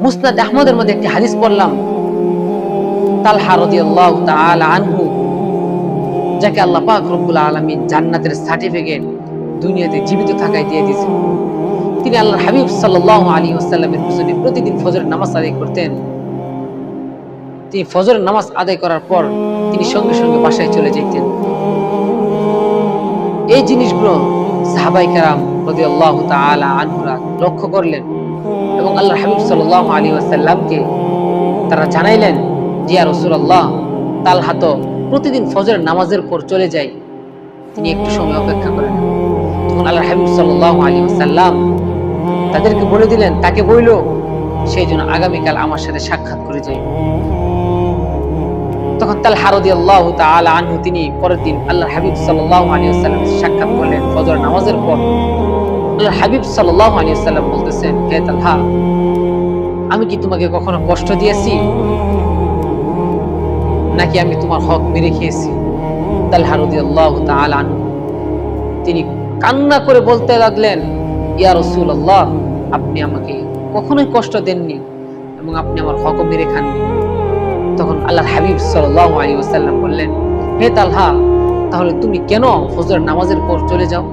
মুসনাদ আহমদের মধ্যে একটি হাদিস পড়লাম, তালহা রাদিয়াল্লাহু তাআলা আনহু, যাকে আল্লাহ পাক রব্বুল আলামিন জান্নাতের সার্টিফিকেট দুনিয়াতে জীবিত থাকায় দিয়ে দিয়েছেন। তিনি আল্লাহর হাবিব সাল্লাল্লাহু আলাইহি ওয়াসাল্লামের পিছনে প্রতিদিন ফজরের নামাজ আদায় করতেন। তিনি ফজরের নামাজ আদায় করার পর তিনি সঙ্গে সঙ্গে বাসায় চলে যেতেন। এই জিনিসগুলো সাহাবায়ে কেরাম রাদিয়াল্লাহু তাআলা আনহুরা লক্ষ্য করলেন এবং আল্লাহর হাবিব সাল্লাল্লাহু আলাইহি ওয়াসাল্লামকে তারা জানাইলেন যে ইয়া রাসূলুল্লাহ, তালহা তো প্রতিদিন ফজরের নামাজের পর চলে যায়, তিনি একটু সময় অপেক্ষা করেন। তখন আল্লাহর হাবিব সাল্লাল্লাহু আলাইহি ওয়াসাল্লাম তাদেরকে বলে দিলেন, তাকে বইল সেই জন্য আগামীকাল আমার সাথে সাক্ষাৎ করে যায়। তখন তালহা রাদিয়াল্লাহু তাআলা আনহু তিনি পরের দিন আল্লাহর হাবিব সাল্লাল্লাহু আলাইহি ওয়াসাল্লামের সাথে সাক্ষাৎ করলেন ফজর নামাজের পর। আল্লাহর হাবিব সাল্লাল্লাহু আলাইহি ওয়াসাল্লাম বলতেছেন, হে তালহা, আমি কি তোমাকে কখনো কষ্ট দিয়েছি নাকি আমি তোমার হক মেরে খেয়েছি? তালহা রাদিয়াল্লাহু তাআলা আনহু তিনি কান্না করে বলতে লাগলেন, ইয়া রাসূলুল্লাহ, আপনি আমাকে কখনোই কষ্ট দেননি এবং আপনি আমার হকও মেরে খাননি। তখন আল্লাহর হাবিব সাল্লাল্লাহু আলাইহি ওয়াসাল্লাম বললেন, হে তালহা, তাহলে তুমি কেন ফজর নামাজের পর চলে যাও?